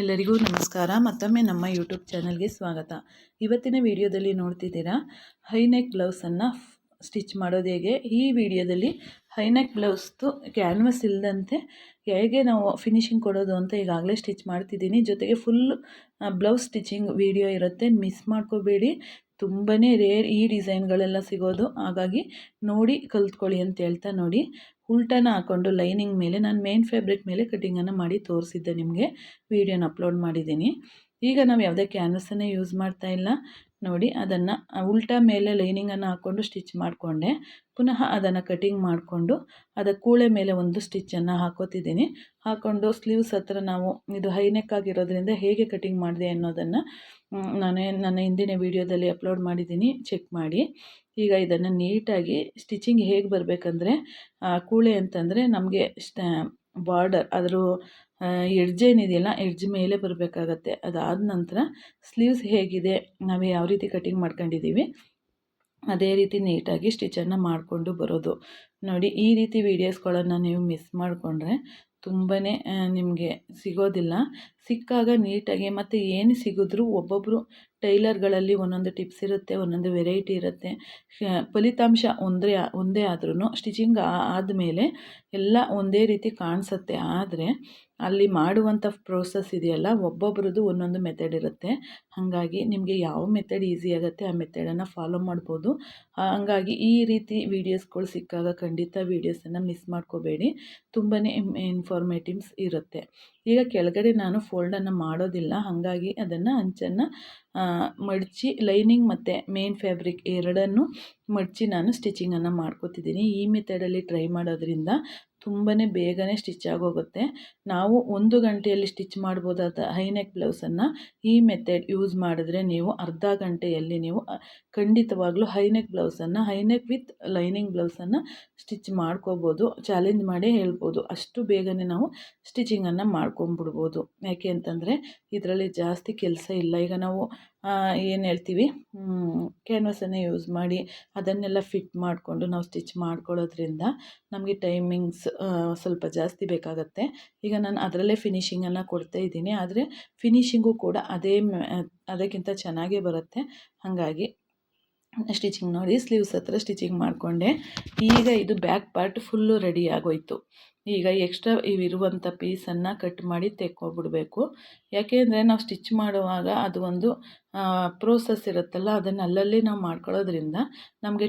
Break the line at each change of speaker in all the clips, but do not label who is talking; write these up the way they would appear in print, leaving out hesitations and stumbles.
ಎಲ್ಲರಿಗೂ ನಮಸ್ಕಾರ. ಮತ್ತೊಮ್ಮೆ ನಮ್ಮ ಯೂಟ್ಯೂಬ್ ಚಾನಲ್ಗೆ ಸ್ವಾಗತ. ಇವತ್ತಿನ ವಿಡಿಯೋದಲ್ಲಿ ನೋಡ್ತಿದ್ದೀರಾ ಹೈನೆಕ್ ಬ್ಲೌಸನ್ನು ಸ್ಟಿಚ್ ಮಾಡೋದು ಹೇಗೆ. ಈ ವಿಡಿಯೋದಲ್ಲಿ ಹೈನೆಕ್ ಬ್ಲೌಸ್ದು ಕ್ಯಾನ್ವಸ್ ಇಲ್ಲದಂತೆ ಹೇಗೆ ನಾವು ಫಿನಿಶಿಂಗ್ ಕೊಡೋದು ಅಂತ ಈಗಾಗಲೇ ಸ್ಟಿಚ್ ಮಾಡ್ತಿದ್ದೀನಿ. ಜೊತೆಗೆ ಫುಲ್ ಬ್ಲೌಸ್ ಸ್ಟಿಚಿಂಗ್ ವಿಡಿಯೋ ಇರುತ್ತೆ, ಮಿಸ್ ಮಾಡ್ಕೋಬೇಡಿ. ತುಂಬಾ ರೇರ್ ಈ ಡಿಸೈನ್ಗಳೆಲ್ಲ ಸಿಗೋದು, ಹಾಗಾಗಿ ನೋಡಿ ಕಲ್ತ್ಕೊಳ್ಳಿ ಅಂತ ಹೇಳ್ತಾ ನೋಡಿ ಉಲ್ಟಾನ ಹಾಕ್ಕೊಂಡು ಲೈನಿಂಗ್ ಮೇಲೆ ನಾನು ಮೇನ್ ಫ್ಯಾಬ್ರಿಕ್ ಮೇಲೆ ಕಟಿಂಗನ್ನು ಮಾಡಿ ತೋರಿಸಿದ್ದೆ, ನಿಮಗೆ ವಿಡಿಯೋನ ಅಪ್ಲೋಡ್ ಮಾಡಿದ್ದೀನಿ. ಈಗ ನಾವು ಯಾವುದೇ ಕ್ಯಾನ್ವಸನ್ನೇ ಯೂಸ್ ಮಾಡ್ತಾ ಇಲ್ಲ ನೋಡಿ. ಅದನ್ನು ಉಲ್ಟಾ ಮೇಲೆ ಲೈನಿಂಗನ್ನು ಹಾಕ್ಕೊಂಡು ಸ್ಟಿಚ್ ಮಾಡಿಕೊಂಡೆ, ಪುನಃ ಅದನ್ನು ಕಟಿಂಗ್ ಮಾಡಿಕೊಂಡು ಅದಕ್ಕೆ ಕೂಳೆ ಮೇಲೆ ಒಂದು ಸ್ಟಿಚ್ಚನ್ನು ಹಾಕೋತಿದ್ದೀನಿ. ಹಾಕ್ಕೊಂಡು ಸ್ಲೀವ್ಸ್ ಹತ್ರ ನಾವು ಇದು ಹೈನೆಕ್ ಆಗಿರೋದ್ರಿಂದ ಹೇಗೆ ಕಟಿಂಗ್ ಮಾಡಿದೆ ಅನ್ನೋದನ್ನು ನನ್ನ ಹಿಂದಿನ ವಿಡಿಯೋದಲ್ಲಿ ಅಪ್ಲೋಡ್ ಮಾಡಿದ್ದೀನಿ, ಚೆಕ್ ಮಾಡಿ. ಈಗ ಇದನ್ನು ನೀಟಾಗಿ ಸ್ಟಿಚಿಂಗ್ ಹೇಗೆ ಬರಬೇಕಂದ್ರೆ, ಕೂಳೆ ಅಂತಂದರೆ ನಮಗೆ ಬಾರ್ಡರ್ ಅದರ ಎಡ್ಜ್ ಏನಿದೆಯಲ್ಲ, ಎಡ್ಜ್ ಮೇಲೆ ಬರಬೇಕಾಗತ್ತೆ. ಅದಾದ ನಂತರ ಸ್ಲೀವ್ಸ್ ಹೇಗಿದೆ, ನಾವು ಯಾವ ರೀತಿ ಕಟಿಂಗ್ ಮಾಡ್ಕೊಂಡಿದ್ದೀವಿ ಅದೇ ರೀತಿ ನೀಟಾಗಿ ಸ್ಟಿಚನ್ನು ಮಾಡಿಕೊಂಡು ಬರೋದು ನೋಡಿ. ಈ ರೀತಿ ವೀಡಿಯೋಸ್ಗಳನ್ನು ನೀವು ಮಿಸ್ ಮಾಡಿಕೊಂಡ್ರೆ ತುಂಬಾ ನಿಮಗೆ ಸಿಗೋದಿಲ್ಲ. ಸಿಕ್ಕಾಗ ನೀಟಾಗಿ, ಮತ್ತು ಏನು ಸಿಗಿದ್ರೂ ಒಬ್ಬೊಬ್ಬರು ಟೈಲರ್ಗಳಲ್ಲಿ ಒಂದೊಂದು ಟಿಪ್ಸ್ ಇರುತ್ತೆ, ಒಂದೊಂದು ವೆರೈಟಿ ಇರುತ್ತೆ. ಫಲಿತಾಂಶ ಒಂದೇ ಆದ್ರೂ ಸ್ಟಿಚಿಂಗ್ ಆದಮೇಲೆ ಎಲ್ಲ ಒಂದೇ ರೀತಿ ಕಾಣಿಸುತ್ತೆ. ಆದರೆ ಅಲ್ಲಿ ಮಾಡುವಂಥ ಪ್ರೋಸೆಸ್ ಇದೆಯಲ್ಲ, ಒಬ್ಬೊಬ್ರದ್ದು ಒಂದೊಂದು ಮೆಥಡ್ ಇರುತ್ತೆ. ಹಾಗಾಗಿ ನಿಮಗೆ ಯಾವ ಮೆಥಡ್ ಈಸಿ ಆಗುತ್ತೆ ಆ ಮೆಥಡನ್ನು ಫಾಲೋ ಮಾಡ್ಬೋದು. ಹಾಗಾಗಿ ಈ ರೀತಿ ವೀಡಿಯೋಸ್ಗಳು ಸಿಕ್ಕಾಗ ಖಂಡಿತ ವೀಡಿಯೋಸನ್ನು ಮಿಸ್ ಮಾಡ್ಕೋಬೇಡಿ, ತುಂಬಾ ಇನ್ಫಾರ್ಮೇಟಿವ್ಸ್ ಇರುತ್ತೆ. ಈಗ ಕೆಳಗಡೆ ನಾನು ಫೋಲ್ಡನ್ನು ಮಾಡೋದಿಲ್ಲ, ಹಾಗಾಗಿ ಅದನ್ನು ಅಂಚನ್ನು ಮಡಚಿ ಲೈನಿಂಗ್ ಮತ್ತು ಮೇನ್ ಫ್ಯಾಬ್ರಿಕ್ ಎರಡನ್ನೂ ಮಡಚಿ ನಾನು ಸ್ಟಿಚಿಂಗನ್ನು ಮಾಡ್ಕೋತಿದ್ದೀನಿ. ಈ ಮೆಥಡಲ್ಲಿ ಟ್ರೈ ಮಾಡೋದ್ರಿಂದ ತುಂಬಾ ಬೇಗನೆ ಸ್ಟಿಚ್ ಆಗೋಗುತ್ತೆ. ನಾವು 1 ಗಂಟೆಯಲ್ಲಿ ಸ್ಟಿಚ್ ಮಾಡ್ಬೋದಾದ ಹೈನೆಕ್ ಬ್ಲೌಸನ್ನು ಈ ಮೆಥಡ್ ಯೂಸ್ ಮಾಡಿದ್ರೆ ನೀವು ಅರ್ಧ ಗಂಟೆಯಲ್ಲಿ ನೀವು ಖಂಡಿತವಾಗ್ಲೂ high neck ಬ್ಲೌಸನ್ನು, high neck with lining ಬ್ಲೌಸನ್ನು stitch ಮಾಡ್ಕೋಬೋದು. ಚಾಲೆಂಜ್ ಮಾಡೇ ಹೇಳ್ಬೋದು, ಅಷ್ಟು ಬೇಗನೆ ನಾವು ಸ್ಟಿಚಿಂಗನ್ನು ಮಾಡ್ಕೊಂಬಿಡ್ಬೋದು. ಯಾಕೆ ಅಂತಂದರೆ ಇದರಲ್ಲಿ ಜಾಸ್ತಿ ಕೆಲಸ ಇಲ್ಲ. ಈಗ ನಾವು ಏನು ಹೇಳ್ತೀವಿ, ಕ್ಯಾನ್ವಸನ್ನು ಯೂಸ್ ಮಾಡಿ ಅದನ್ನೆಲ್ಲ ಫಿಟ್ ಮಾಡಿಕೊಂಡು ನಾವು ಸ್ಟಿಚ್ ಮಾಡ್ಕೊಳ್ಳೋದ್ರಿಂದ ನಮಗೆ ಟೈಮಿಂಗ್ಸ್ ಸ್ವಲ್ಪ ಜಾಸ್ತಿ ಬೇಕಾಗತ್ತೆ. ಈಗ ನಾನು ಅದರಲ್ಲೇ ಫಿನಿಶಿಂಗನ್ನು ಕೊಡ್ತಾ ಇದ್ದೀನಿ, ಆದರೆ ಫಿನಿಶಿಂಗು ಕೂಡ ಅದಕ್ಕಿಂತ ಚೆನ್ನಾಗೇ ಬರುತ್ತೆ. ಹಾಗಾಗಿ ಸ್ಟಿಚಿಂಗ್ ನೋಡಿ, ಸ್ಲೀವ್ಸ್ ಹತ್ರ ಸ್ಟಿಚಿಂಗ್ ಮಾಡಿಕೊಂಡೆ. ಈಗ ಇದು ಬ್ಯಾಕ್ ಪಾರ್ಟ್ ಫುಲ್ಲು ರೆಡಿ ಆಗೋಯ್ತು. ಈಗ ಎಕ್ಸ್ಟ್ರಾ ಇವಿರುವಂಥ ಪೀಸನ್ನು ಕಟ್ ಮಾಡಿ ತೆಕ್ಕೊಬಿಡಬೇಕು. ಯಾಕೆಂದರೆ ನಾವು ಸ್ಟಿಚ್ ಮಾಡುವಾಗ ಅದು ಒಂದು ಪ್ರೋಸೆಸ್ ಇರುತ್ತಲ್ಲ, ಅದನ್ನು ಅಲ್ಲಲ್ಲಿ ನಾವು ಮಾಡ್ಕೊಳ್ಳೋದ್ರಿಂದ ನಮಗೆ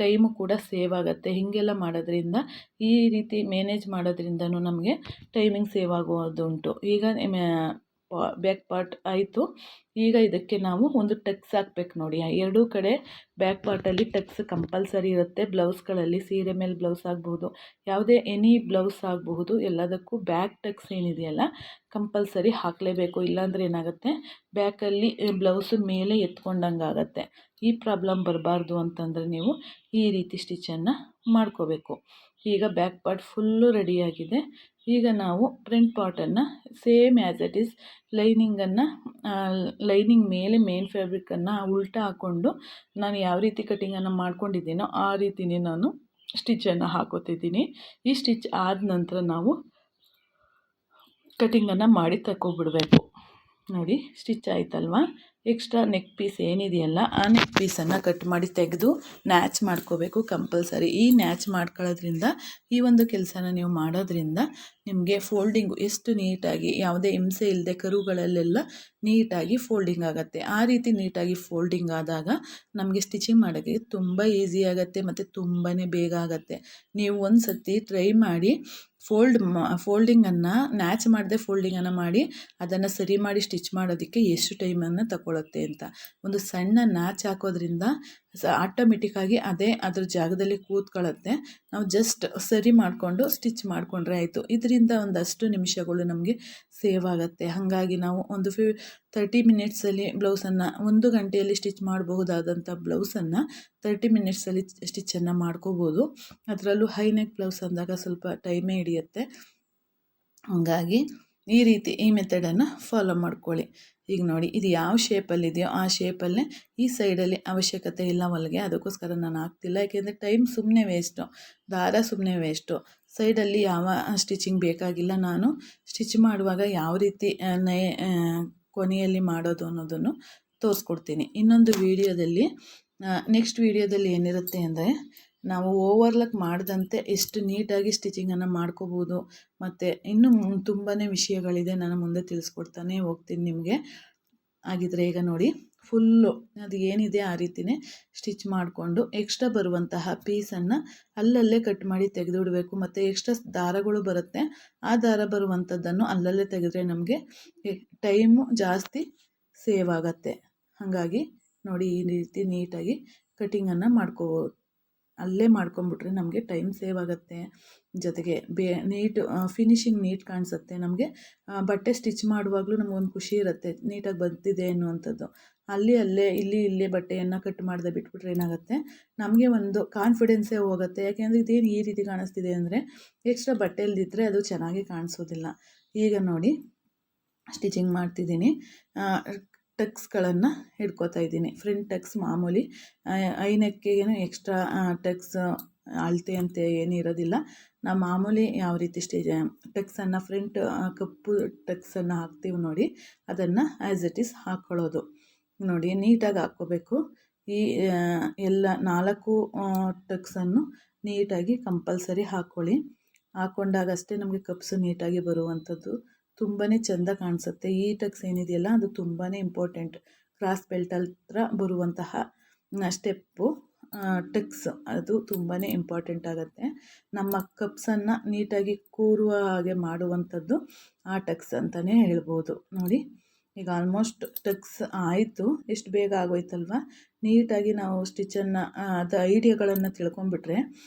ಟೈಮು ಕೂಡ ಸೇವ್ ಆಗುತ್ತೆ. ಹೀಗೆಲ್ಲ ಮಾಡೋದ್ರಿಂದ, ಈ ರೀತಿ ಮ್ಯಾನೇಜ್ ಮಾಡೋದ್ರಿಂದನೂ ನಮಗೆ ಟೈಮಿಂಗ್ ಸೇವ್ ಆಗೋದುಂಟು. ಈಗ ಬ್ಯಾಕ್ ಪಾರ್ಟ್ ಆಯಿತು. ಈಗ ಇದಕ್ಕೆ ನಾವು ಒಂದು ಟಕ್ಸ್ ಹಾಕ್ಬೇಕು ನೋಡಿ. ಎರಡೂ ಕಡೆ ಬ್ಯಾಕ್ ಪಾರ್ಟಲ್ಲಿ ಟಕ್ಸ್ ಕಂಪಲ್ಸರಿ ಇರುತ್ತೆ. ಬ್ಲೌಸ್ಗಳಲ್ಲಿ ಸೀರೆ ಮೇಲೆ ಬ್ಲೌಸ್ ಆಗಬಹುದು, ಯಾವುದೇ ಎನಿ ಬ್ಲೌಸ್ ಆಗಬಹುದು, ಎಲ್ಲದಕ್ಕೂ ಬ್ಯಾಕ್ ಟಕ್ಸ್ ಏನಿದೆಯಲ್ಲ ಕಂಪಲ್ಸರಿ ಹಾಕಲೇಬೇಕು. ಇಲ್ಲಾಂದರೆ ಏನಾಗುತ್ತೆ, ಬ್ಯಾಕಲ್ಲಿ ಬ್ಲೌಸು ಮೇಲೆ ಎತ್ಕೊಂಡಂಗೆ ಆಗುತ್ತೆ. ಈ ಪ್ರಾಬ್ಲಮ್ ಬರಬಾರ್ದು ಅಂತಂದರೆ ನೀವು ಈ ರೀತಿ ಸ್ಟಿಚನ್ನು ಮಾಡ್ಕೋಬೇಕು. ಈಗ ಬ್ಯಾಕ್ ಪಾರ್ಟ್ ಫುಲ್ಲು ರೆಡಿಯಾಗಿದೆ. ಈಗ ನಾವು ಫ್ರಂಟ್ ಪಾರ್ಟನ್ನು same as it is lining ಮೇಲೆ ಮೇನ್ ಫ್ಯಾಬ್ರಿಕನ್ನು ಉಲ್ಟಾ ಹಾಕ್ಕೊಂಡು ನಾನು ಯಾವ ರೀತಿ ಕಟಿಂಗನ್ನು ಮಾಡ್ಕೊಂಡಿದ್ದೀನೋ ಆ ರೀತಿಯೇ ನಾನು ಸ್ಟಿಚ್ಚನ್ನು ಹಾಕೋತಿದ್ದೀನಿ. ಈ ಸ್ಟಿಚ್ ಆದ ನಂತರ ನಾವು ಕಟಿಂಗನ್ನು ಮಾಡಿ ತಗೊಬಿಡಬೇಕು ನೋಡಿ. ಸ್ಟಿಚ್ ಆಯ್ತಲ್ವ. ಎಕ್ಸ್ಟ್ರಾ ನೆಕ್ ಪೀಸ್ ಏನಿದೆಯಲ್ಲ ಆ ನೆಕ್ ಪೀಸನ್ನು ಕಟ್ ಮಾಡಿ ತೆಗೆದು ನ್ಯಾಚ್ ಮಾಡ್ಕೋಬೇಕು ಕಂಪಲ್ಸರಿ. ಈ ನ್ಯಾಚ್ ಮಾಡ್ಕೊಳ್ಳೋದ್ರಿಂದ, ಈ ಒಂದು ಕೆಲಸನ ನೀವು ಮಾಡೋದ್ರಿಂದ ನಿಮಗೆ ಫೋಲ್ಡಿಂಗು ಎಷ್ಟು ನೀಟಾಗಿ, ಯಾವುದೇ ಹಿಂಸೆ ಇಲ್ಲದೆ ಕರುಗಳಲ್ಲೆಲ್ಲ ನೀಟಾಗಿ ಫೋಲ್ಡಿಂಗ್ ಆಗುತ್ತೆ. ಆ ರೀತಿ ನೀಟಾಗಿ ಫೋಲ್ಡಿಂಗ್ ಆದಾಗ ನಮಗೆ ಸ್ಟಿಚಿಂಗ್ ಮಾಡೋಕ್ಕೆ ತುಂಬ ಈಸಿ ಆಗುತ್ತೆ ಮತ್ತು ತುಂಬಾ ಬೇಗ ಆಗುತ್ತೆ. ನೀವು ಒಂದು ಸತಿ ಟ್ರೈ ಮಾಡಿ ಫೋಲ್ಡಿಂಗನ್ನು ನ್ಯಾಚ್ ಮಾಡದೆ ಫೋಲ್ಡಿಂಗನ್ನು ಮಾಡಿ ಅದನ್ನು ಸರಿ ಮಾಡಿ ಸ್ಟಿಚ್ ಮಾಡೋದಕ್ಕೆ ಎಷ್ಟು ಟೈಮನ್ನು ತಗೊಳುತ್ತೆ ಅಂತ. ಒಂದು ಸಣ್ಣ ನ್ಯಾಚ್ ಹಾಕೋದ್ರಿಂದ ಆಟೋಮೆಟಿಕ್ಕಾಗಿ ಅದೇ ಅದ್ರ ಜಾಗದಲ್ಲಿ ಕೂತ್ಕೊಳ್ಳುತ್ತೆ. ನಾವು ಜಸ್ಟ್ ಸರಿ ಮಾಡಿಕೊಂಡು ಸ್ಟಿಚ್ ಮಾಡಿಕೊಂಡ್ರೆ ಆಯಿತು. ಇದರಿಂದ ಒಂದಷ್ಟು ನಿಮಿಷಗಳು ನಮಗೆ ಸೇವ್ ಆಗುತ್ತೆ. ಹಾಗಾಗಿ ನಾವು ಒಂದು 30 ಮಿನಿಟ್ಸಲ್ಲಿ ಬ್ಲೌಸನ್ನು, 1 ಗಂಟೆಯಲ್ಲಿ ಸ್ಟಿಚ್ ಮಾಡಬಹುದಾದಂಥ ಬ್ಲೌಸನ್ನು 30 ಮಿನಿಟ್ಸಲ್ಲಿ ಸ್ಟಿಚ್ಚನ್ನು ಮಾಡ್ಕೋಬೋದು. ಅದರಲ್ಲೂ ಹೈನೆಕ್ ಬ್ಲೌಸ್ ಅಂದಾಗ ಸ್ವಲ್ಪ ಟೈಮೇ ಹಿಡಿಯುತ್ತೆ. ಹಾಗಾಗಿ ಈ ರೀತಿ ಈ ಮೆಥಡನ್ನು ಫಾಲೋ ಮಾಡ್ಕೊಳ್ಳಿ. ಈಗ ನೋಡಿ, ಇದು ಯಾವ ಶೇಪಲ್ಲಿದೆಯೋ ಆ ಶೇಪಲ್ಲೇ ಈ ಸೈಡಲ್ಲಿ ಅವಶ್ಯಕತೆ ಇಲ್ಲ ಹೊಲಿಗೆ, ಅದಕ್ಕೋಸ್ಕರ ನಾನು ಹಾಕ್ತಿಲ್ಲ. ಯಾಕೆಂದರೆ ಟೈಮ್ ಸುಮ್ಮನೆ ವೇಸ್ಟು, ದಾರ ಸುಮ್ಮನೆ ವೇಸ್ಟು. ಸೈಡಲ್ಲಿ ಯಾವ ಸ್ಟಿಚಿಂಗ್ ಬೇಕಾಗಿಲ್ಲ. ನಾನು ಸ್ಟಿಚ್ ಮಾಡುವಾಗ ಯಾವ ರೀತಿ ಕೊನೆಯಲ್ಲಿ ಮಾಡೋದು ಅನ್ನೋದನ್ನು ತೋರಿಸ್ಕೊಡ್ತೀನಿ ಇನ್ನೊಂದು ವೀಡಿಯೋದಲ್ಲಿ. ನೆಕ್ಸ್ಟ್ ವೀಡಿಯೋದಲ್ಲಿ ಏನಿರುತ್ತೆ ಅಂದರೆ, ನಾವು ಓವರ್ಲಾಕ್ ಮಾಡದಂತೆ ಎಷ್ಟು ನೀಟಾಗಿ ಸ್ಟಿಚಿಂಗನ್ನು ಮಾಡ್ಕೋಬೋದು, ಮತ್ತು ಇನ್ನೂ ತುಂಬಾ ವಿಷಯಗಳಿದೆ, ನಾನು ಮುಂದೆ ತಿಳಿಸ್ಕೊಡ್ತಾನೆ ಹೋಗ್ತೀನಿ ನಿಮಗೆ. ಹಾಗಿದ್ರೆ ಈಗ ನೋಡಿ, ಫುಲ್ಲು ಅದು ಏನಿದೆ ಆ ರೀತಿಯೇ ಸ್ಟಿಚ್ ಮಾಡಿಕೊಂಡು ಎಕ್ಸ್ಟ್ರಾ ಬರುವಂತಹ ಪೀಸನ್ನು ಅಲ್ಲಲ್ಲೇ ಕಟ್ ಮಾಡಿ ತೆಗೆದುಬಿಡಬೇಕು. ಮತ್ತು ಎಕ್ಸ್ಟ್ರಾ ದಾರಗಳು ಬರುತ್ತೆ, ಆ ದಾರ ಬರುವಂಥದ್ದನ್ನು ಅಲ್ಲಲ್ಲೇ ತೆಗೆದ್ರೆ ನಮಗೆ ಟೈಮು ಜಾಸ್ತಿ ಸೇವ್ ಆಗುತ್ತೆ. ಹಾಗಾಗಿ ನೋಡಿ, ಈ ರೀತಿ ನೀಟಾಗಿ ಕಟಿಂಗನ್ನು ಮಾಡ್ಕೋಬೋದು. ಅಲ್ಲೇ ಮಾಡ್ಕೊಂಬಿಟ್ರೆ ನಮಗೆ ಟೈಮ್ ಸೇವ್ ಆಗುತ್ತೆ, ಜೊತೆಗೆ ನೀಟ್ ಫಿನಿಶಿಂಗ್ ನೀಟ್ ಕಾಣಿಸುತ್ತೆ. ನಮಗೆ ಬಟ್ಟೆ ಸ್ಟಿಚ್ ಮಾಡುವಾಗಲೂ ನಮಗೊಂದು ಖುಷಿ ಇರುತ್ತೆ, ನೀಟಾಗಿ ಬಂದಿದೆ ಅನ್ನುವಂಥದ್ದು. ಇಲ್ಲಿ ಬಟ್ಟೆಯನ್ನು ಕಟ್ ಮಾಡದೆ ಬಿಟ್ಬಿಟ್ರೆ ಏನಾಗುತ್ತೆ, ನಮಗೆ ಒಂದು ಕಾನ್ಫಿಡೆನ್ಸೇ ಹೋಗುತ್ತೆ. ಯಾಕೆಂದರೆ ಇದೇನು ಈ ರೀತಿ ಕಾಣಿಸ್ತಿದೆ ಅಂದರೆ, ಎಕ್ಸ್ಟ್ರಾ ಬಟ್ಟೆಯಲ್ಲಿದ್ದರೆ ಅದು ಚೆನ್ನಾಗಿ ಕಾಣಿಸೋದಿಲ್ಲ. ಈಗ ನೋಡಿ ಸ್ಟಿಚಿಂಗ್ ಮಾಡ್ತಿದ್ದೀನಿ. ಟಕ್ಸ್ಗಳನ್ನು ಹಿಡ್ಕೋತಾ ಇದ್ದೀನಿ. ಫ್ರಂಟ್ ಟಕ್ಸ್ ಮಾಮೂಲಿ, ಐ ನೆಕ್ಕಿಗೇನು ಎಕ್ಸ್ಟ್ರಾ ಟಕ್ಸ್ ಅಳತೆ ಅಂತ ಏನೂ ಇರೋದಿಲ್ಲ. ನಾವು ಮಾಮೂಲಿ ಯಾವ ರೀತಿ ಟಕ್ಸನ್ನು ಫ್ರಂಟ್ ಕಪ್ಪು ಟಕ್ಸನ್ನು ಹಾಕ್ತೀವಿ ನೋಡಿ, ಅದನ್ನು ಆ್ಯಸ್ ಇಟ್ ಈಸ್ ಹಾಕ್ಕೊಳ್ಳೋದು. ನೋಡಿ ನೀಟಾಗಿ ಹಾಕ್ಕೋಬೇಕು. ಈ ಎಲ್ಲ 4 ಟಕ್ಸನ್ನು ನೀಟಾಗಿ ಕಂಪಲ್ಸರಿ ಹಾಕ್ಕೊಳ್ಳಿ. ಹಾಕ್ಕೊಂಡಾಗಷ್ಟೇ ನಮಗೆ ಕಪ್ಸು ನೀಟಾಗಿ ಬರುವಂಥದ್ದು, ತುಂಬಾ ಚೆಂದ ಕಾಣಿಸುತ್ತೆ. ಈ ಟಕ್ಸ್ ಏನಿದೆಯಲ್ಲ, ಅದು ತುಂಬಾ ಇಂಪಾರ್ಟೆಂಟ್. ಕ್ರಾಸ್ ಬೆಲ್ಟ್ ಹತ್ರ ಬರುವಂತಹ ಸ್ಟೆಪ್ಪು ಟಕ್ಸ್, ಅದು ತುಂಬಾ ಇಂಪಾರ್ಟೆಂಟ್ ಆಗುತ್ತೆ. ನಮ್ಮ ಕಪ್ಸನ್ನು ನೀಟಾಗಿ ಕೂರುವ ಹಾಗೆ ಮಾಡುವಂಥದ್ದು ಆ ಟಕ್ಸ್ ಅಂತಲೇ ಹೇಳ್ಬೋದು. ನೋಡಿ ಈಗ ಆಲ್ಮೋಸ್ಟ್ ಟಕ್ಸ್ ಆಯಿತು. ಎಷ್ಟು ಬೇಗ ಆಗೋಯ್ತಲ್ವ. ನೀಟಾಗಿ ನಾವು ಸ್ಟಿಚ್ಚನ್ನು ಅದು ಐಡಿಯಾಗಳನ್ನು ತಿಳ್ಕೊಂಬಿಟ್ರೆ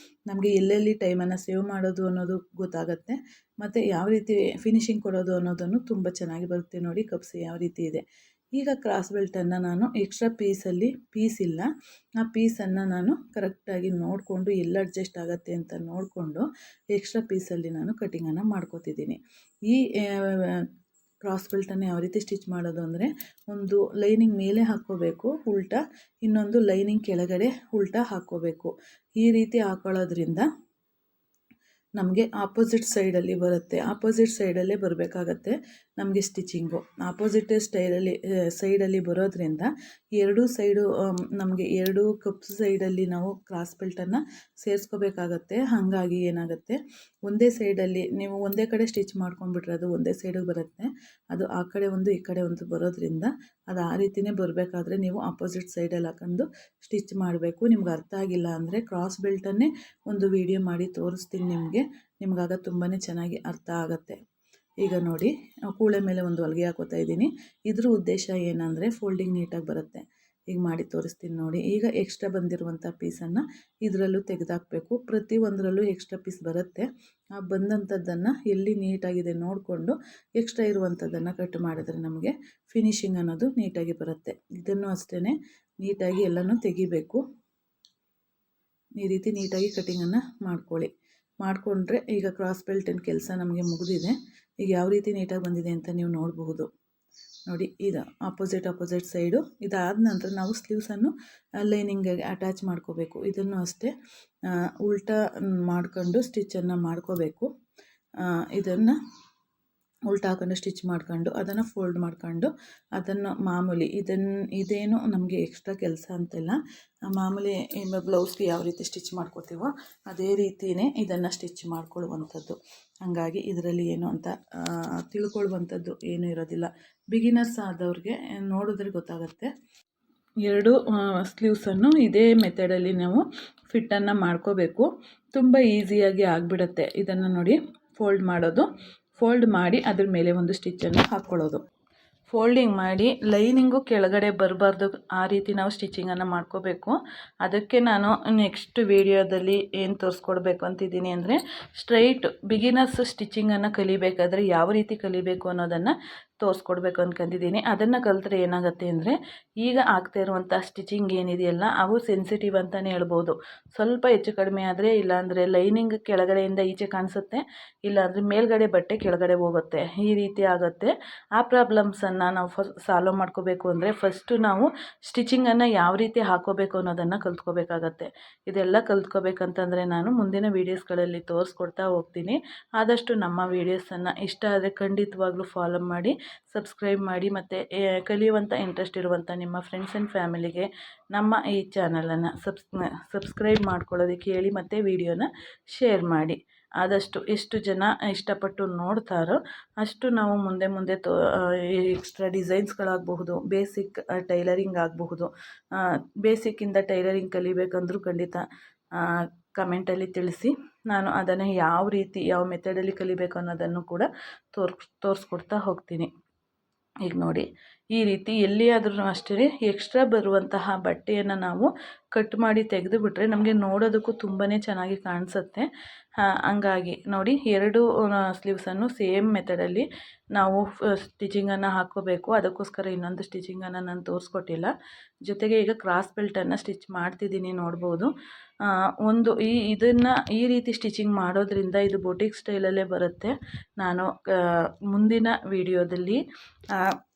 ನಮಗೆ ಎಲ್ಲೆಲ್ಲಿ ಟೈಮನ್ನು ಸೇವ್ ಮಾಡೋದು ಅನ್ನೋದು ಗೊತ್ತಾಗುತ್ತೆ, ಮತ್ತು ಯಾವ ರೀತಿ ಫಿನಿಶಿಂಗ್ ಕೊಡೋದು ಅನ್ನೋದನ್ನು ತುಂಬ ಚೆನ್ನಾಗಿ ಬರುತ್ತೆ. ನೋಡಿ ಕಪ್ಸ್ ಯಾವ ರೀತಿ ಇದೆ. ಈಗ ಕ್ರಾಸ್ ಬೆಲ್ಟನ್ನು ನಾನು ಎಕ್ಸ್ಟ್ರಾ ಪೀಸ್ ಇಲ್ಲ, ಆ ಪೀಸನ್ನು ನಾನು ಕರೆಕ್ಟಾಗಿ ನೋಡಿಕೊಂಡು ಎಲ್ಲ ಅಡ್ಜಸ್ಟ್ ಆಗುತ್ತೆ ಅಂತ ನೋಡಿಕೊಂಡು ಎಕ್ಸ್ಟ್ರಾ ಪೀಸಲ್ಲಿ ನಾನು ಕಟಿಂಗನ್ನು ಮಾಡ್ಕೋತಿದ್ದೀನಿ. ಈ ಕ್ರಾಸ್ ಬೆಲ್ಟನ್ನು ಯಾವ ರೀತಿ ಸ್ಟಿಚ್ ಮಾಡೋದು ಅಂದರೆ, ಒಂದು ಲೈನಿಂಗ್ ಮೇಲೆ ಹಾಕ್ಕೋಬೇಕು ಉಲ್ಟಾ, ಇನ್ನೊಂದು ಲೈನಿಂಗ್ ಕೆಳಗಡೆ ಉಲ್ಟಾ ಹಾಕ್ಕೋಬೇಕು. ಈ ರೀತಿ ಹಾಕ್ಕೊಳ್ಳೋದ್ರಿಂದ ನಮಗೆ ಆಪೋಸಿಟ್ ಸೈಡಲ್ಲಿ ಬರುತ್ತೆ. ಆಪೋಸಿಟ್ ಸೈಡಲ್ಲೇ ಬರಬೇಕಾಗತ್ತೆ ನಮಗೆ ಸ್ಟಿಚಿಂಗು. ಆಪೋಸಿಟ್ ಸೈಡಲ್ಲಿ ಬರೋದ್ರಿಂದ ಎರಡೂ ಸೈಡು ನಮಗೆ ಎರಡೂ ಕಪ್ ಸೈಡಲ್ಲಿ ನಾವು ಕ್ರಾಸ್ ಬೆಲ್ಟನ್ನು ಸೇರಿಸ್ಕೋಬೇಕಾಗತ್ತೆ. ಹಾಗಾಗಿ ಏನಾಗುತ್ತೆ, ಒಂದೇ ಸೈಡಲ್ಲಿ ನೀವು ಒಂದೇ ಕಡೆ ಸ್ಟಿಚ್ ಮಾಡ್ಕೊಂಡ್ಬಿಟ್ರೆ ಅದು ಒಂದೇ ಸೈಡಿಗೆ ಬರುತ್ತೆ. ಅದು ಆ ಕಡೆ ಒಂದು ಈ ಕಡೆ ಒಂದು ಬರೋದ್ರಿಂದ ಅದು ಆ ರೀತಿಯೇ ಬರಬೇಕಾದ್ರೆ ನೀವು ಆಪೋಸಿಟ್ ಸೈಡಲ್ಲಿ ಹಾಕೊಂಡು ಸ್ಟಿಚ್ ಮಾಡಬೇಕು. ನಿಮ್ಗೆ ಅರ್ಥ ಆಗಿಲ್ಲ ಅಂದರೆ ಕ್ರಾಸ್ ಬೆಲ್ಟನ್ನೇ ಒಂದು ವಿಡಿಯೋ ಮಾಡಿ ತೋರಿಸ್ತೀನಿ ನಿಮಗಾಗ ತುಂಬಾ ಚೆನ್ನಾಗಿ ಅರ್ಥ ಆಗುತ್ತೆ. ಈಗ ನೋಡಿ, ಕೂಳೆ ಮೇಲೆ ಒಂದು ಹೊಲಿಗೆ ಹಾಕೋತಾ ಇದ್ದೀನಿ. ಇದ್ರ ಉದ್ದೇಶ ಏನಂದರೆ ಫೋಲ್ಡಿಂಗ್ ನೀಟಾಗಿ ಬರುತ್ತೆ. ಈಗ ಮಾಡಿ ತೋರಿಸ್ತೀನಿ ನೋಡಿ. ಈಗ ಎಕ್ಸ್ಟ್ರಾ ಬಂದಿರುವಂಥ ಪೀಸನ್ನು ಇದರಲ್ಲೂ ತೆಗೆದಾಕಬೇಕು. ಪ್ರತಿಯೊಂದರಲ್ಲೂ ಎಕ್ಸ್ಟ್ರಾ ಪೀಸ್ ಬರುತ್ತೆ. ಆ ಬಂದಂಥದ್ದನ್ನು ಎಲ್ಲಿ ನೀಟಾಗಿದೆ ನೋಡಿಕೊಂಡು ಎಕ್ಸ್ಟ್ರಾ ಇರುವಂಥದ್ದನ್ನು ಕಟ್ ಮಾಡಿದ್ರೆ ನಮಗೆ ಫಿನಿಶಿಂಗ್ ಅನ್ನೋದು ನೀಟಾಗಿ ಬರುತ್ತೆ. ಇದನ್ನು ಅಷ್ಟೇ ನೀಟಾಗಿ ಎಲ್ಲನೂ ತೆಗಿಬೇಕು. ಈ ರೀತಿ ನೀಟಾಗಿ ಕಟಿಂಗನ್ನು ಮಾಡಿಕೊಂಡ್ರೆ ಈಗ ಕ್ರಾಸ್ ಬೆಲ್ಟಿನ ಕೆಲಸ ನಮಗೆ ಮುಗಿದಿದೆ. ಈಗ ಯಾವ ರೀತಿ ನೀಟಾಗಿ ಬಂದಿದೆ ಅಂತ ನೀವು ನೋಡಬಹುದು. ನೋಡಿ, ಇದು ಆಪೋಸಿಟ್ ಸೈಡು. ಇದಾದ ನಂತರ ನಾವು ಸ್ಲೀವ್ಸನ್ನು ಲೈನಿಂಗಿಗೆ ಅಟ್ಯಾಚ್ ಮಾಡ್ಕೋಬೇಕು. ಇದನ್ನು ಅಷ್ಟೇ ಉಲ್ಟಾ ಮಾಡ್ಕೊಂಡು ಸ್ಟಿಚ್ಚನ್ನು ಮಾಡ್ಕೋಬೇಕು. ಇದನ್ನು ಉಲ್ಟಾ ಹಾಕೊಂಡು ಸ್ಟಿಚ್ ಮಾಡ್ಕೊಂಡು ಅದನ್ನು ಫೋಲ್ಡ್ ಮಾಡ್ಕೊಂಡು ಅದನ್ನು ಮಾಮೂಲಿ ಇದೇನು ನಮಗೆ ಎಕ್ಸ್ಟ್ರಾ ಕೆಲಸ ಅಂತೆಲ್ಲ, ಮಾಮೂಲಿ ಬ್ಲೌಸ್ಗೆ ಯಾವ ರೀತಿ ಸ್ಟಿಚ್ ಮಾಡ್ಕೋತೀವೋ ಅದೇ ರೀತಿಯೇ ಇದನ್ನು ಸ್ಟಿಚ್ ಮಾಡ್ಕೊಳ್ಳುವಂಥದ್ದು. ಹಾಗಾಗಿ ಇದರಲ್ಲಿ ಏನು ಅಂತ ತಿಳ್ಕೊಳ್ಳುವಂಥದ್ದು ಏನೂ ಇರೋದಿಲ್ಲ. ಬಿಗಿನರ್ಸ್ ಆದವ್ರಿಗೆ ನೋಡಿದ್ರೆ ಗೊತ್ತಾಗುತ್ತೆ. ಎರಡು ಸ್ಲೀವ್ಸನ್ನು ಇದೇ ಮೆಥಡಲ್ಲಿ ನಾವು ಫಿಟ್ಟನ್ನು ಮಾಡ್ಕೋಬೇಕು. ತುಂಬ ಈಸಿಯಾಗಿ ಆಗಿಬಿಡುತ್ತೆ. ಇದನ್ನು ನೋಡಿ, ಫೋಲ್ಡ್ ಮಾಡಿ ಅದ್ರ ಮೇಲೆ ಒಂದು ಸ್ಟಿಚ್ಚನ್ನು ಹಾಕ್ಕೊಳ್ಳೋದು. ಫೋಲ್ಡಿಂಗ್ ಮಾಡಿ ಲೈನಿಂಗು ಕೆಳಗಡೆ ಬರಬಾರ್ದು, ಆ ರೀತಿ ನಾವು ಸ್ಟಿಚಿಂಗನ್ನು ಮಾಡ್ಕೋಬೇಕು. ಅದಕ್ಕೆ ನಾನು ನೆಕ್ಸ್ಟ್ ವೀಡಿಯೋದಲ್ಲಿ ಏನು ತೋರಿಸ್ಕೊಡ್ಬೇಕು ಅಂತಿದ್ದೀನಿ ಅಂದರೆ, ಸ್ಟ್ರೈಟ್ ಬಿಗಿನರ್ಸ್ ಸ್ಟಿಚಿಂಗನ್ನು ಕಲಿಬೇಕಾದ್ರೆ ಯಾವ ರೀತಿ ಕಲಿಬೇಕು ಅನ್ನೋದನ್ನು ತೋರಿಸ್ಕೊಡ್ಬೇಕು ಅಂದ್ಕೊಂಡಿದ್ದೀನಿ. ಅದನ್ನು ಕಲಿತ್ರೆ ಏನಾಗುತ್ತೆ ಅಂದರೆ ಈಗ ಆಗ್ತಾ ಇರುವಂಥ ಸ್ಟಿಚಿಂಗ್ ಏನಿದೆಯಲ್ಲ ಅವು ಸೆನ್ಸಿಟಿವ್ ಅಂತಲೇ ಹೇಳ್ಬೋದು. ಸ್ವಲ್ಪ ಹೆಚ್ಚು ಕಡಿಮೆ ಆದರೆ, ಇಲ್ಲಾಂದರೆ ಲೈನಿಂಗ್ ಕೆಳಗಡೆಯಿಂದ ಈಚೆ ಕಾಣಿಸುತ್ತೆ, ಇಲ್ಲಾಂದರೆ ಮೇಲ್ಗಡೆ ಬಟ್ಟೆ ಕೆಳಗಡೆ ಹೋಗುತ್ತೆ, ಈ ರೀತಿ ಆಗುತ್ತೆ. ಆ ಪ್ರಾಬ್ಲಮ್ಸನ್ನು ನಾವು ಸಾಲ್ವ್ ಮಾಡ್ಕೋಬೇಕು ಅಂದರೆ ಫಸ್ಟು ನಾವು ಸ್ಟಿಚಿಂಗನ್ನು ಯಾವ ರೀತಿ ಹಾಕೋಬೇಕು ಅನ್ನೋದನ್ನು ಕಲ್ತ್ಕೋಬೇಕಾಗತ್ತೆ. ಇದೆಲ್ಲ ಕಲ್ತ್ಕೋಬೇಕಂತಂದರೆ ನಾನು ಮುಂದಿನ ವೀಡಿಯೋಸ್ಗಳಲ್ಲಿ ತೋರಿಸ್ಕೊಡ್ತಾ ಹೋಗ್ತೀನಿ. ಆದಷ್ಟು ನಮ್ಮ ವೀಡಿಯೋಸನ್ನು ಇಷ್ಟ ಆದರೆ ಖಂಡಿತವಾಗ್ಲೂ ಫಾಲೋ ಮಾಡಿ, ಸಬ್ಸ್ಕ್ರೈಬ್ ಮಾಡಿ, ಮತ್ತು ಕಲಿಯುವಂಥ ಇಂಟ್ರೆಸ್ಟ್ ಇರುವಂಥ ನಿಮ್ಮ ಫ್ರೆಂಡ್ಸ್ ಆ್ಯಂಡ್ ಫ್ಯಾಮಿಲಿಗೆ ನಮ್ಮ ಈ ಚಾನಲನ್ನು ಸಬ್ಸ್ಕ್ರೈಬ್ ಮಾಡ್ಕೊಳ್ಳೋದಕ್ಕೆ ಹೇಳಿ, ಮತ್ತು ವಿಡಿಯೋನ ಶೇರ್ ಮಾಡಿ. ಆದಷ್ಟು ಎಷ್ಟು ಜನ ಇಷ್ಟಪಟ್ಟು ನೋಡ್ತಾರೋ ಅಷ್ಟು ನಾವು ಮುಂದೆ ಮುಂದೆ ಎಕ್ಸ್ಟ್ರಾ ಡಿಸೈನ್ಸ್ಗಳಾಗಬಹುದು, ಬೇಸಿಕ್ ಟೈಲರಿಂಗ್ ಆಗಬಹುದು, ಬೇಸಿಕ್ಕಿಂದ ಟೈಲರಿಂಗ್ ಕಲಿಬೇಕಂದ್ರೂ ಖಂಡಿತ ಕಮೆಂಟಲ್ಲಿ ತಿಳಿಸಿ. ನಾನು ಅದನ್ನು ಯಾವ ರೀತಿ ಯಾವ ಮೆಥಡಲ್ಲಿ ಕಲಿಬೇಕು ಅನ್ನೋದನ್ನು ಕೂಡ ತೋರಿಸ್ಕೊಡ್ತಾ ಹೋಗ್ತೀನಿ. ಈಗ ನೋಡಿ, ಈ ರೀತಿ ಎಲ್ಲಿಯಾದ್ರೂ ಅಷ್ಟೇ ಎಕ್ಸ್ಟ್ರಾ ಬರುವಂತಹ ಬಟ್ಟೆಯನ್ನು ನಾವು ಕಟ್ ಮಾಡಿ ತೆಗೆದುಬಿಟ್ರೆ ನಮಗೆ ನೋಡೋದಕ್ಕೂ ತುಂಬಾ ಚೆನ್ನಾಗಿ ಕಾಣಿಸುತ್ತೆ. ಹಂಗಾಗಿ ನೋಡಿ, 2 ಸ್ಲೀವ್ಸನ್ನು ಸೇಮ್ ಮೆಥಡಲ್ಲಿ ನಾವು ಸ್ಟಿಚಿಂಗನ್ನು ಹಾಕ್ಕೋಬೇಕು. ಅದಕ್ಕೋಸ್ಕರ ಇನ್ನೊಂದು ಸ್ಟಿಚಿಂಗನ್ನು ನಾನು ತೋರಿಸ್ಕೊಟ್ಟಿಲ್ಲ. ಜೊತೆಗೆ ಈಗ ಕ್ರಾಸ್ ಬೆಲ್ಟನ್ನು ಸ್ಟಿಚ್ ಮಾಡ್ತಿದ್ದೀನಿ, ನೋಡ್ಬೋದು. ಇದನ್ನು ಈ ರೀತಿ ಸ್ಟಿಚಿಂಗ್ ಮಾಡೋದ್ರಿಂದ ಇದು ಬೊಟಿಕ್ ಸ್ಟೈಲಲ್ಲೇ ಬರುತ್ತೆ. ನಾನು ಮುಂದಿನ ವಿಡಿಯೋದಲ್ಲಿ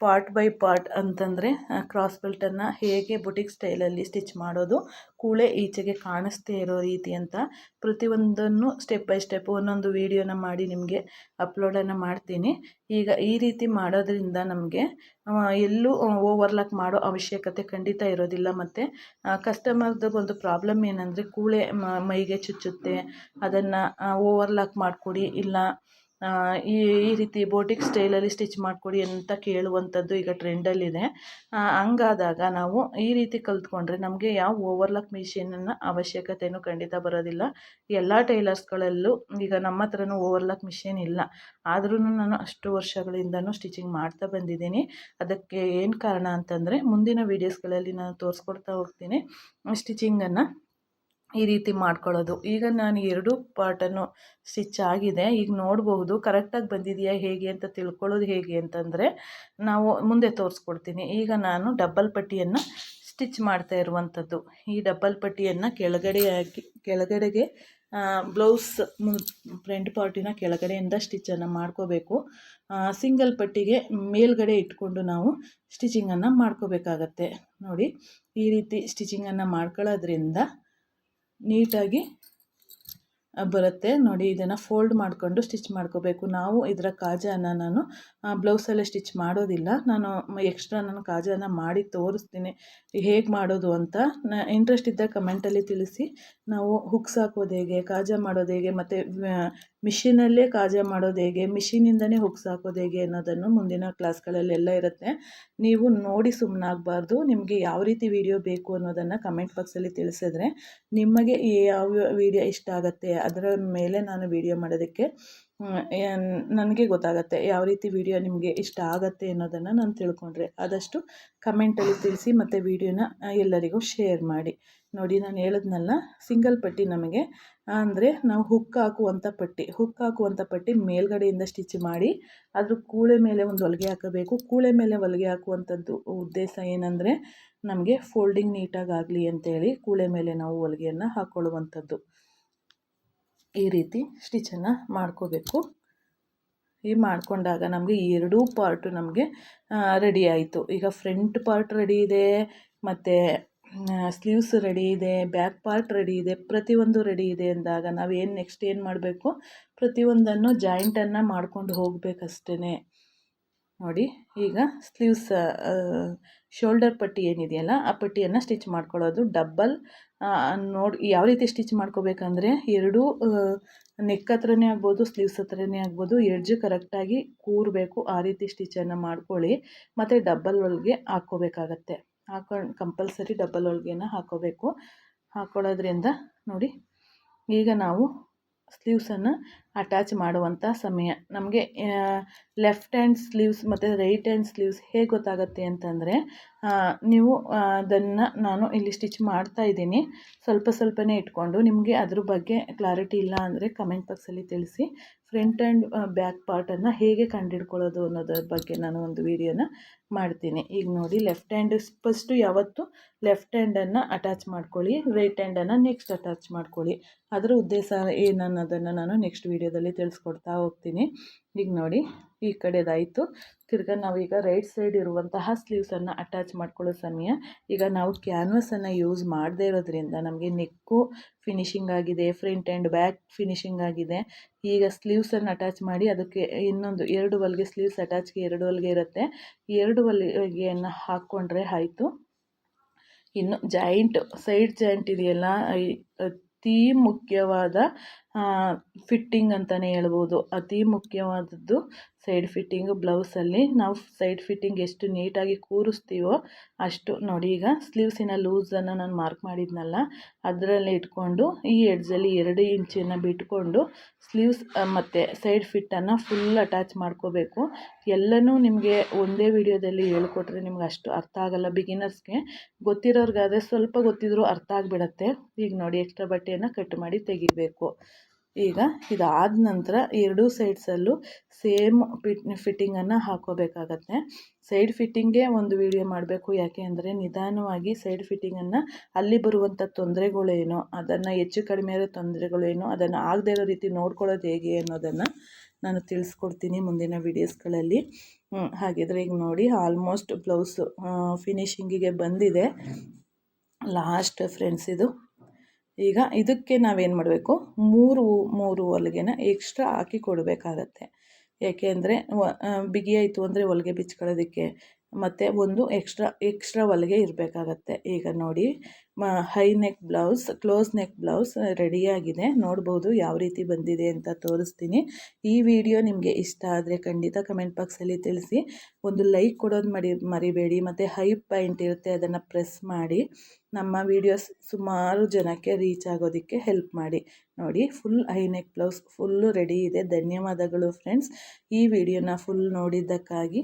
ಪಾರ್ಟ್ ಬೈ ಪಾರ್ಟ್ ಅಂತಂದರೆ ಕ್ರಾಸ್ ಬೆಲ್ಟನ್ನು ಹೇಗೆ ಬೊಟಿಕ್ ಸ್ಟೈಲಲ್ಲಿ ಸ್ಟಿಚ್ ಮಾಡೋದು, ಕೂಳೆ ಈಚೆಗೆ ಕಾಣಿಸ್ತೇ ಇರೋ ರೀತಿ ಅಂತ ಪ್ರತಿಯೊಂದನ್ನು ಸ್ಟೆಪ್ ಬೈ ಸ್ಟೆಪ್ ಒಂದೊಂದು ವಿಡಿಯೋನ ಮಾಡಿ ನಿಮಗೆ ಅಪ್ಲೋಡನ್ನು ಮಾಡ್ತೀನಿ. ಈಗ ಈ ರೀತಿ ಮಾಡೋದ್ರಿಂದ ನಮಗೆ ಎಲ್ಲೂ ಓವರ್ಲಾಕ್ ಮಾಡೋ ಅವಶ್ಯಕತೆ ಖಂಡಿತ ಇರೋದಿಲ್ಲ. ಮತ್ತು ಕಸ್ಟಮರ್ದು ಒಂದು ಪ್ರಾಬ್ಲಮ್ ಏನಂದರೆ ಕೂಳೆ ಮೈಗೆ ಚುಚ್ಚುತ್ತೆ, ಅದನ್ನು ಓವರ್ಲಾಕ್ ಮಾಡಿಕೊಡಿ, ಇಲ್ಲ ಈ ರೀತಿ ಬೋಟಿಕ್ ಸ್ಟೈಲಲ್ಲಿ ಸ್ಟಿಚ್ ಮಾಡಿಕೊಡಿ ಅಂತ ಕೇಳುವಂಥದ್ದು ಈಗ ಟ್ರೆಂಡಲ್ಲಿದೆ. ಹಂಗಾದಾಗ ನಾವು ಈ ರೀತಿ ಕಲ್ತ್ಕೊಂಡ್ರೆ ನಮಗೆ ಯಾವ ಓವರ್ಲಾಕ್ ಮಿಷಿನನ್ನು ಅವಶ್ಯಕತೆಯೂ ಖಂಡಿತ ಬರೋದಿಲ್ಲ. ಎಲ್ಲ ಟೈಲರ್ಸ್ಗಳಲ್ಲೂ ಈಗ ನಮ್ಮ ಹತ್ರನೂ ಓವರ್ಲಾಕ್ ಮಿಷಿನ್ ಇಲ್ಲ, ಆದ್ರೂ ನಾನು ಅಷ್ಟು ವರ್ಷಗಳಿಂದನೂ ಸ್ಟಿಚಿಂಗ್ ಮಾಡ್ತಾ ಬಂದಿದ್ದೀನಿ. ಅದಕ್ಕೆ ಏನು ಕಾರಣ ಅಂತಂದರೆ ಮುಂದಿನ ವೀಡಿಯೋಸ್ಗಳಲ್ಲಿ ನಾನು ತೋರಿಸ್ಕೊಡ್ತಾ ಹೋಗ್ತೀನಿ ಸ್ಟಿಚಿಂಗನ್ನು ಈ ರೀತಿ ಮಾಡ್ಕೊಳ್ಳೋದು. ಈಗ ನಾನು 2 ಪಾರ್ಟನ್ನು ಸ್ಟಿಚ್ ಆಗಿದೆ. ಈಗ ನೋಡಬಹುದು ಕರೆಕ್ಟಾಗಿ ಬಂದಿದೆಯಾ ಹೇಗೆ ಅಂತ ತಿಳ್ಕೊಳ್ಳೋದು ಹೇಗೆ ಅಂತಂದರೆ ನಾವು ಮುಂದೆ ತೋರಿಸ್ಕೊಡ್ತೀನಿ. ಈಗ ನಾನು ಡಬ್ಬಲ್ ಪಟ್ಟಿಯನ್ನು ಸ್ಟಿಚ್ ಮಾಡ್ತಾ ಇರುವಂಥದ್ದು. ಈ ಡಬ್ಬಲ್ ಪಟ್ಟಿಯನ್ನು ಕೆಳಗಡೆಗೆ ಬ್ಲೌಸ್ ಫ್ರಂಟ್ ಪಾರ್ಟಿನ ಕೆಳಗಡೆಯಿಂದ ಸ್ಟಿಚ್ಚನ್ನು ಮಾಡ್ಕೋಬೇಕು. ಸಿಂಗಲ್ ಪಟ್ಟಿಗೆ ಮೇಲ್ಗಡೆ ಇಟ್ಕೊಂಡು ನಾವು ಸ್ಟಿಚಿಂಗನ್ನು ಮಾಡ್ಕೋಬೇಕಾಗತ್ತೆ. ನೋಡಿ, ಈ ರೀತಿ ಸ್ಟಿಚಿಂಗನ್ನು ಮಾಡ್ಕೊಳ್ಳೋದ್ರಿಂದ ನೀಟಾಗಿ ಬರುತ್ತೆ. ನೋಡಿ, ಇದನ್ನು ಫೋಲ್ಡ್ ಮಾಡಿಕೊಂಡು ಸ್ಟಿಚ್ ಮಾಡ್ಕೋಬೇಕು. ನಾವು ಇದರ ಕಾಜಾನ ನಾನು ಬ್ಲೌಸಲ್ಲೇ ಸ್ಟಿಚ್ ಮಾಡೋದಿಲ್ಲ, ನಾನು ಎಕ್ಸ್ಟ್ರಾ ಕಾಜಾನ ಮಾಡಿ ತೋರಿಸ್ತೀನಿ ಹೇಗೆ ಮಾಡೋದು ಅಂತ. ಇಂಟ್ರೆಸ್ಟ್ ಇದ್ದ ಕಮೆಂಟಲ್ಲಿ ತಿಳಿಸಿ. ನಾವು ಹುಕ್ಸ್ ಹಾಕೋದು ಹೇಗೆ, ಕಾಜಾ ಮಾಡೋದು ಹೇಗೆ, ಮತ್ತು ಮಿಷಿನಲ್ಲೇ ಕಾಜಾ ಮಾಡೋದು ಹೇಗೆ, ಮಿಷಿನಿಂದನೇ ಹುಕ್ಸ್ ಹಾಕೋದು ಹೇಗೆ ಅನ್ನೋದನ್ನು ಮುಂದಿನ ಕ್ಲಾಸ್ಗಳಲ್ಲೆಲ್ಲ ಇರುತ್ತೆ. ನೀವು ನೋಡಿ ಸುಮ್ಮನಾಗಬಾರ್ದು. ನಿಮಗೆ ಯಾವ ರೀತಿ ವಿಡಿಯೋ ಬೇಕು ಅನ್ನೋದನ್ನು ಕಮೆಂಟ್ ಬಾಕ್ಸಲ್ಲಿ ತಿಳಿಸಿದ್ರೆ ನಿಮಗೆ ಯಾವ ವಿಡಿಯೋ ಇಷ್ಟ ಆಗುತ್ತೆ ಅದರ ಮೇಲೆ ನಾನು ವಿಡಿಯೋ ಮಾಡೋದಕ್ಕೆ ನನಗೆ ಗೊತ್ತಾಗುತ್ತೆ. ಯಾವ ರೀತಿ ವಿಡಿಯೋ ನಿಮಗೆ ಇಷ್ಟ ಆಗುತ್ತೆ ಅನ್ನೋದನ್ನು ನಾನು ತಿಳ್ಕೊಂಡ್ರೆ ಆದಷ್ಟು ಕಮೆಂಟಲ್ಲಿ ತಿಳಿಸಿ, ಮತ್ತು ವಿಡಿಯೋನ ಎಲ್ಲರಿಗೂ ಶೇರ್ ಮಾಡಿ. ನೋಡಿ, ನಾನು ಹೇಳಿದ್ನಲ್ಲ, ಸಿಂಗಲ್ ಪಟ್ಟಿ ನಮಗೆ ಅಂದರೆ ನಾವು ಹುಕ್ ಹಾಕುವಂಥ ಪಟ್ಟಿ ಮೇಲ್ಗಡೆಯಿಂದ ಸ್ಟಿಚ್ ಮಾಡಿ ಅದ್ರ ಕೂಳೆ ಮೇಲೆ ಒಂದು ಹೊಲಿಗೆ ಹಾಕಬೇಕು. ಕೂಳೆ ಮೇಲೆ ಹೊಲಿಗೆ ಹಾಕುವಂಥದ್ದು ಉದ್ದೇಶ ಏನಂದರೆ ನಮಗೆ ಫೋಲ್ಡಿಂಗ್ ನೀಟಾಗಿ ಆಗಲಿ ಅಂತೇಳಿ ಕೂಳೆ ಮೇಲೆ ನಾವು ಹೊಲಿಗೆಯನ್ನು ಹಾಕ್ಕೊಳ್ಳುವಂಥದ್ದು. ಈ ರೀತಿ ಸ್ಟಿಚನ್ನು ಮಾಡ್ಕೋಬೇಕು. ಈ ಮಾಡಿಕೊಂಡಾಗ ನಮಗೆ 2 ಪಾರ್ಟು ನಮಗೆ ರೆಡಿ ಆಯಿತು. ಈಗ ಫ್ರಂಟ್ ಪಾರ್ಟ್ ರೆಡಿ ಇದೆ, ಮತ್ತು ಸ್ಲೀವ್ಸ್ ರೆಡಿ ಇದೆ, ಬ್ಯಾಕ್ ಪಾರ್ಟ್ ರೆಡಿ ಇದೆ, ಪ್ರತಿಯೊಂದು ರೆಡಿ ಇದೆ ಅಂದಾಗ ನಾವೇನು ನೆಕ್ಸ್ಟ್ ಏನು ಮಾಡಬೇಕು, ಪ್ರತಿಯೊಂದನ್ನು ಜಾಯಿಂಟನ್ನು ಮಾಡ್ಕೊಂಡು ಹೋಗಬೇಕಷ್ಟೇ. ನೋಡಿ, ಈಗ ಸ್ಲೀವ್ಸ್ ಶೋಲ್ಡರ್ ಪಟ್ಟಿ ಏನಿದೆಯಲ್ಲ ಆ ಪಟ್ಟಿಯನ್ನು ಸ್ಟಿಚ್ ಮಾಡ್ಕೊಳ್ಳೋದು. ಡಬ್ಬಲ್ ನೋಡಿ ಯಾವ ರೀತಿ ಸ್ಟಿಚ್ ಮಾಡ್ಕೋಬೇಕಂದ್ರೆ 2 ನೆಕ್ ಹತ್ರನೇ ಆಗ್ಬೋದು, ಸ್ಲೀವ್ಸ್ ಹತ್ರನೇ ಆಗ್ಬೋದು, ಎಡ್ಜ್ ಕರೆಕ್ಟಾಗಿ ಕೂರಬೇಕು. ಆ ರೀತಿ ಸ್ಟಿಚನ್ನು ಮಾಡ್ಕೊಳ್ಳಿ. ಮತ್ತು ಡಬ್ಬಲ್ ಹೊಲಿಗೆ ಹಾಕ್ಕೋಬೇಕಾಗತ್ತೆ. ಕಂಪಲ್ಸರಿ ಡಬ್ಬಲ್ ಹೊಲಿಗೆನ ಹಾಕ್ಕೊಳ್ಳೋದ್ರಿಂದ ನೋಡಿ, ಈಗ ನಾವು ಸ್ಲೀವ್ಸನ್ನು ಅಟ್ಯಾಚ್ ಮಾಡುವಂಥ ಸಮಯ ನಮಗೆ ಲೆಫ್ಟ್ ಹ್ಯಾಂಡ್ ಸ್ಲೀವ್ಸ್ ಮತ್ತು ರೈಟ್ ಹ್ಯಾಂಡ್ ಸ್ಲೀವ್ಸ್ ಹೇಗೆ ಗೊತ್ತಾಗುತ್ತೆ ಅಂತಂದರೆ ನೀವು ಅದನ್ನು ನಾನು ಇಲ್ಲಿ ಸ್ಟಿಚ್ ಮಾಡ್ತಾ ಇದ್ದೀನಿ, ಸ್ವಲ್ಪನೇ ಇಟ್ಕೊಂಡು. ನಿಮಗೆ ಅದ್ರ ಬಗ್ಗೆ ಕ್ಲಾರಿಟಿ ಇಲ್ಲ ಅಂದರೆ ಕಮೆಂಟ್ ಬಾಕ್ಸಲ್ಲಿ ತಿಳಿಸಿ. ಫ್ರಂಟ್ ಆ್ಯಂಡ್ ಬ್ಯಾಕ್ ಪಾರ್ಟನ್ನು ಹೇಗೆ ಕಂಡುಹಿಡ್ಕೊಳ್ಳೋದು ಅನ್ನೋದ್ರ ಬಗ್ಗೆ ನಾನು ಒಂದು ವಿಡಿಯೋನ ಮಾಡ್ತೀನಿ. ಈಗ ನೋಡಿ, ಲೆಫ್ಟ್ ಹ್ಯಾಂಡ್ ಫಸ್ಟು ಯಾವತ್ತು ಲೆಫ್ಟ್ ಹ್ಯಾಂಡನ್ನು ಅಟ್ಯಾಚ್ ಮಾಡ್ಕೊಳ್ಳಿ, ರೈಟ್ ಹ್ಯಾಂಡನ್ನು ನೆಕ್ಸ್ಟ್ ಅಟ್ಯಾಚ್ ಮಾಡ್ಕೊಳ್ಳಿ. ಅದರ ಉದ್ದೇಶ ಏನನ್ನೋದನ್ನು ನಾನು ನೆಕ್ಸ್ಟ್ ವಿಡಿಯೋದಲ್ಲಿ ತಿಳಿಸ್ಕೊಡ್ತಾ ಹೋಗ್ತೀನಿ. ಈಗ ನೋಡಿ, ಈ ಕಡೆದಾಯಿತು. ತಿರ್ಗಾ ನಾವೀಗ ರೈಟ್ ಸೈಡ್ ಇರುವಂತಹ ಸ್ಲೀವ್ಸನ್ನು ಅಟ್ಯಾಚ್ ಮಾಡ್ಕೊಳ್ಳೋ ಸಮಯ. ಈಗ ನಾವು ಕ್ಯಾನ್ವಸನ್ನು ಯೂಸ್ ಮಾಡದೇ ಇರೋದ್ರಿಂದ ನಮಗೆ ನೆಕ್ಕು ಫಿನಿಶಿಂಗ್ ಆಗಿದೆ, ಫ್ರಂಟ್ ಆ್ಯಂಡ್ ಬ್ಯಾಕ್ ಫಿನಿಶಿಂಗ್ ಆಗಿದೆ. ಈಗ ಸ್ಲೀವ್ಸನ್ನು ಅಟ್ಯಾಚ್ ಮಾಡಿ ಅದಕ್ಕೆ ಇನ್ನೊಂದು 2 ಹೊಲಿಗೆ, ಸ್ಲೀವ್ಸ್ ಅಟ್ಯಾಚ್ಗೆ 2 ಹೊಲಿಗೆ ಇರುತ್ತೆ. 2 ಹೊಲಿಗೆಯನ್ನು ಹಾಕ್ಕೊಂಡ್ರೆ ಆಯಿತು. ಇನ್ನು ಜಾಯಿಂಟ್, ಸೈಡ್ ಜಾಯಿಂಟ್ ಇದೆಯಲ್ಲ, ಅತಿ ಮುಖ್ಯವಾದ ಫಿಟ್ಟಿಂಗ್ ಅಂತಲೇ ಹೇಳ್ಬೋದು. ಅತಿ ಮುಖ್ಯವಾದದ್ದು ಸೈಡ್ ಫಿಟ್ಟಿಂಗು. ಬ್ಲೌಸಲ್ಲಿ ನಾವು ಸೈಡ್ ಫಿಟ್ಟಿಂಗ್ ಎಷ್ಟು ನೀಟಾಗಿ ಕೂರಿಸ್ತೀವೋ ಅಷ್ಟು. ನೋಡಿ, ಈಗ ಸ್ಲೀವ್ಸಿನ ಲೂಸನ್ನು ನಾನು ಮಾರ್ಕ್ ಮಾಡಿದ್ನಲ್ಲ, ಅದರಲ್ಲಿ ಇಟ್ಕೊಂಡು ಈ ಎಡ್ಜಲ್ಲಿ 2 ಇಂಚನ್ನು ಬಿಟ್ಕೊಂಡು ಸ್ಲೀವ್ಸ್ ಮತ್ತು ಸೈಡ್ ಫಿಟ್ಟನ್ನು ಫುಲ್ ಅಟ್ಯಾಚ್ ಮಾಡ್ಕೋಬೇಕು. ಎಲ್ಲನೂ ನಿಮಗೆ ಒಂದೇ ವಿಡಿಯೋದಲ್ಲಿ ಹೇಳ್ಕೊಟ್ರೆ ನಿಮ್ಗೆ ಅಷ್ಟು ಅರ್ಥ ಆಗಲ್ಲ. ಬಿಗಿನರ್ಸ್ಗೆ, ಗೊತ್ತಿರೋರ್ಗಾದರೆ ಸ್ವಲ್ಪ ಗೊತ್ತಿದ್ರೂ ಅರ್ಥ ಆಗಿಬಿಡತ್ತೆ. ಈಗ ನೋಡಿ, ಎಕ್ಸ್ಟ್ರಾ ಬಟ್ಟೆಯನ್ನು ಕಟ್ ಮಾಡಿ ತೆಗಿಬೇಕು. ಈಗ ಇದಾದ ನಂತರ 2 ಸೈಡ್ಸಲ್ಲೂ ಸೇಮ್ ಫಿಟ್ಟಿಂಗನ್ನು ಹಾಕೋಬೇಕಾಗತ್ತೆ. ಸೈಡ್ ಫಿಟ್ಟಿಂಗೇ ಒಂದು ವಿಡಿಯೋ ಮಾಡಬೇಕು. ಯಾಕೆ ಅಂದರೆ ನಿಧಾನವಾಗಿ ಸೈಡ್ ಫಿಟ್ಟಿಂಗನ್ನು, ಅಲ್ಲಿ ಬರುವಂಥ ತೊಂದರೆಗಳೇನು, ಅದನ್ನು ಹೆಚ್ಚು ಕಡಿಮೆ ಇರೋ ತೊಂದರೆಗಳೇನು, ಅದನ್ನು ಆಗದೇ ಇರೋ ರೀತಿ ನೋಡ್ಕೊಳ್ಳೋದು ಹೇಗೆ ಅನ್ನೋದನ್ನು ನಾನು ತಿಳಿಸ್ಕೊಡ್ತೀನಿ ಮುಂದಿನ ವೀಡಿಯೋಸ್ಗಳಲ್ಲಿ. ಹಾಗಿದ್ರೆ ಈಗ ನೋಡಿ, ಆಲ್ಮೋಸ್ಟ್ ಬ್ಲೌಸು ಫಿನಿಶಿಂಗಿಗೆ ಬಂದಿದೆ. ಲಾಸ್ಟ್ ಫ್ರೆಂಡ್ಸ್ ಇದು. ಈಗ ಇದಕ್ಕೆ ನಾವೇನು ಮಾಡಬೇಕು, ಮೂರು ಹೊಲಿಗೆನ ಎಕ್ಸ್ಟ್ರಾ ಹಾಕಿ ಕೊಡಬೇಕಾಗತ್ತೆ. ಏಕೆ ಅಂದರೆ ಬಿಗಿ ಆಯಿತು ಅಂದರೆ ಹೊಲಿಗೆ ಬಿಚ್ಕೊಳ್ಳೋದಕ್ಕೆ, ಮತ್ತು ಒಂದು ಎಕ್ಸ್ಟ್ರಾ ಹೊಲಿಗೆ ಇರಬೇಕಾಗತ್ತೆ. ಈಗ ನೋಡಿ, high neck blouse, close neck blouse ರೆಡಿಯಾಗಿದೆ. ನೋಡ್ಬೋದು ಯಾವ ರೀತಿ ಬಂದಿದೆ ಅಂತ ತೋರಿಸ್ತೀನಿ. ಈ ವಿಡಿಯೋ ನಿಮಗೆ ಇಷ್ಟ ಆದರೆ ಖಂಡಿತ ಕಮೆಂಟ್ ಬಾಕ್ಸಲ್ಲಿ ತಿಳಿಸಿ. ಒಂದು ಲೈಕ್ ಕೊಡೋದು ಮರಿಬೇಡಿ. ಮತ್ತು ಹೈ ಪಾಯಿಂಟ್ ಇರುತ್ತೆ, ಅದನ್ನು ಪ್ರೆಸ್ ಮಾಡಿ ನಮ್ಮ ವೀಡಿಯೋಸ್ ಸುಮಾರು ಜನಕ್ಕೆ ರೀಚ್ ಆಗೋದಕ್ಕೆ ಹೆಲ್ಪ್ ಮಾಡಿ. ನೋಡಿ, full high neck blouse full ready ಇದೆ. ಧನ್ಯವಾದಗಳು ಫ್ರೆಂಡ್ಸ್, ಈ ವಿಡಿಯೋನ ಫುಲ್ ನೋಡಿದ್ದಕ್ಕಾಗಿ.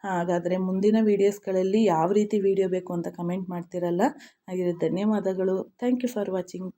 ಹಾಗಾದರೆ ಮುಂದಿನ ವೀಡಿಯೋಸ್ಗಳಲ್ಲಿ ಯಾವ ರೀತಿ ವಿಡಿಯೋ ಬೇಕು ಅಂತ ಕಮೆಂಟ್ ಮಾಡ್ತಿರಲ್ಲ. ಹಾಗೆ ಧನ್ಯವಾದಗಳು. Thank you for watching.